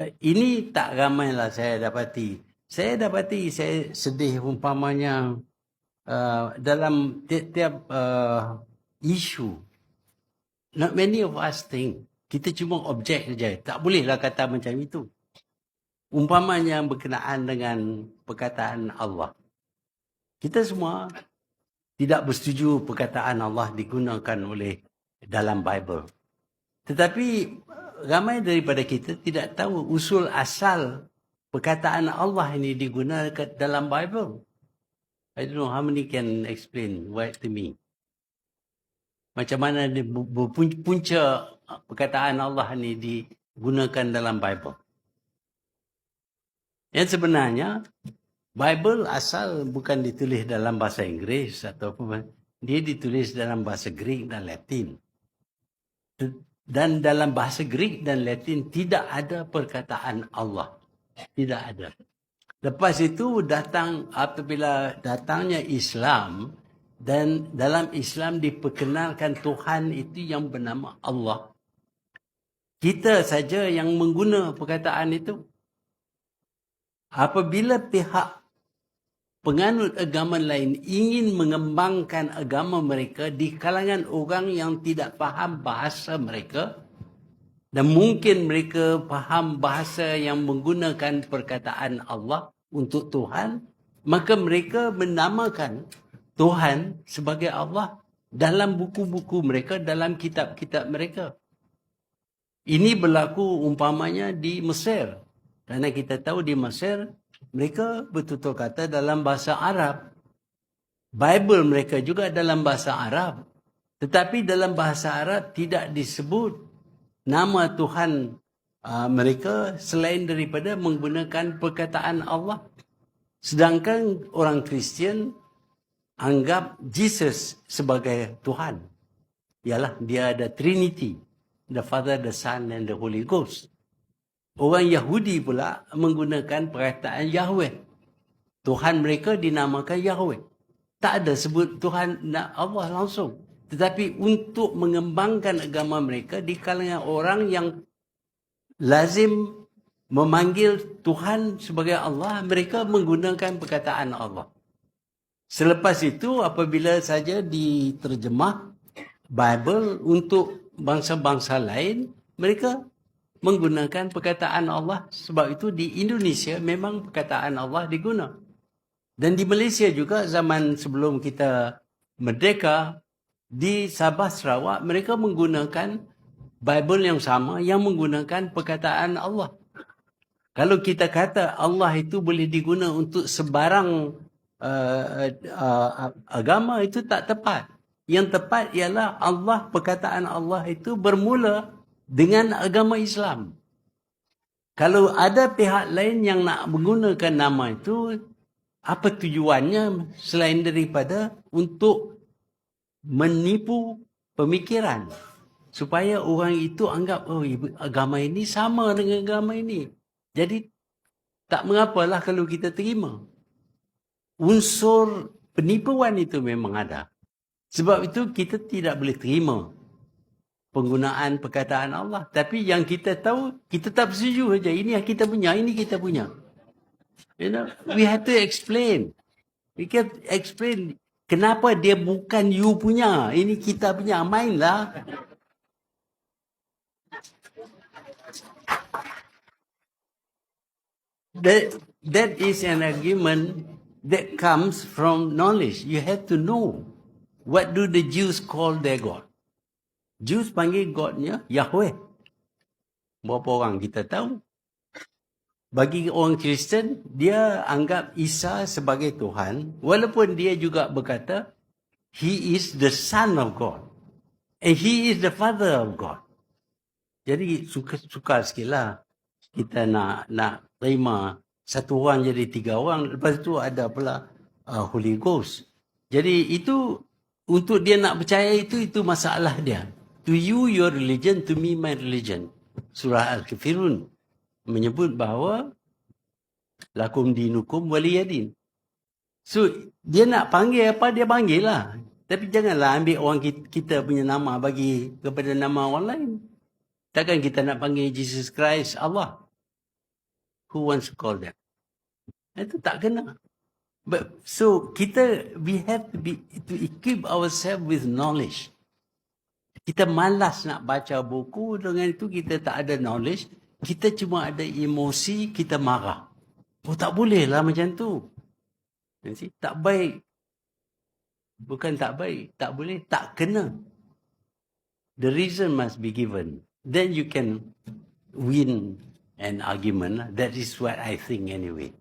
Ini tak ramailah saya dapati. Saya sedih umpamanya dalam tiap-tiap isu. Not many of us think. Kita cuma objek saja. Tak bolehlah kata macam itu. Umpamanya berkenaan dengan perkataan Allah. Kita semua tidak bersetuju perkataan Allah digunakan oleh dalam Bible. Tetapi ramai daripada kita tidak tahu usul asal perkataan Allah ini digunakan dalam Bible. I don't know how many can explain what to me. Macam mana punca perkataan Allah ini digunakan dalam Bible. Yang sebenarnya Bible asal bukan ditulis dalam bahasa Inggeris atau apa. Dia ditulis dalam bahasa Greek dan Latin. Dan dalam bahasa Greek dan Latin tidak ada perkataan Allah. Tidak ada. Lepas itu apabila datangnya Islam, dan dalam Islam diperkenalkan Tuhan itu yang bernama Allah. Kita saja yang mengguna perkataan itu. Apabila pihak penganut agama lain ingin mengembangkan agama mereka di kalangan orang yang tidak faham bahasa mereka, dan mungkin mereka faham bahasa yang menggunakan perkataan Allah untuk Tuhan, maka mereka menamakan Tuhan sebagai Allah dalam buku-buku mereka, dalam kitab-kitab mereka. Ini berlaku umpamanya di Mesir. Kerana kita tahu di Mesir, mereka betul-betul kata dalam bahasa Arab. Bible mereka juga dalam bahasa Arab. Tetapi dalam bahasa Arab tidak disebut nama Tuhan mereka selain daripada menggunakan perkataan Allah. Sedangkan orang Kristian anggap Jesus sebagai Tuhan. Ialah dia ada Trinity. The Father, the Son and the Holy Ghost. Orang Yahudi pula menggunakan perkataan Yahweh. Tuhan mereka dinamakan Yahweh. Tak ada sebut Tuhan Allah langsung. Tetapi untuk mengembangkan agama mereka di kalangan orang yang lazim memanggil Tuhan sebagai Allah, mereka menggunakan perkataan Allah. Selepas itu apabila saja diterjemah Bible untuk bangsa-bangsa lain, mereka menggunakan perkataan Allah. Sebab itu di Indonesia memang perkataan Allah diguna. Dan di Malaysia juga zaman sebelum kita merdeka, di Sabah Sarawak mereka menggunakan Bible yang sama yang menggunakan perkataan Allah. Kalau kita kata Allah itu boleh diguna untuk sebarang agama, itu tak tepat. Yang tepat ialah Allah, perkataan Allah itu bermula dengan agama Islam. Kalau ada pihak lain yang nak menggunakan nama itu, apa tujuannya selain daripada untuk menipu pemikiran, supaya orang itu anggap, oh, agama ini sama dengan agama ini. Jadi tak mengapalah kalau kita terima. Unsur penipuan itu memang ada. Sebab itu kita tidak boleh terima penggunaan perkataan Allah. Tapi yang kita tahu, kita tak bersetuju saja. Ini yang kita punya, ini kita punya. You know, we have to explain. We can explain kenapa dia bukan you punya. Ini kita punya. Mainlah. That is an argument that comes from knowledge. You have to know. What do the Jews call their God? Jews panggil God-nya Yahweh. Berapa orang kita tahu? Bagi orang Kristen, dia anggap Isa sebagai Tuhan, walaupun dia juga berkata, He is the Son of God. And He is the Father of God. Jadi suka sikitlah kita nak terima satu orang jadi tiga orang, lepas tu ada pula Holy Ghost. Jadi itu untuk dia nak percaya itu masalah dia. To you your religion, to me my religion. Surah Al-Kafirun menyebut bahawa lakum dinukum waliyadin. So dia nak panggil apa, dia panggil lah. Tapi janganlah ambil orang kita punya nama bagi kepada nama orang lain. Takkan kita nak panggil Jesus Christ Allah. Who wants to call them? Itu tak kena. But so we have to equip ourselves with knowledge. Kita malas nak baca buku, dengan itu kita tak ada knowledge. Kita cuma ada emosi, kita marah. Oh, tak boleh lah macam tu. Tak baik. Bukan tak baik, tak boleh, tak kena. The reason must be given. Then you can win an argument. That is what I think anyway.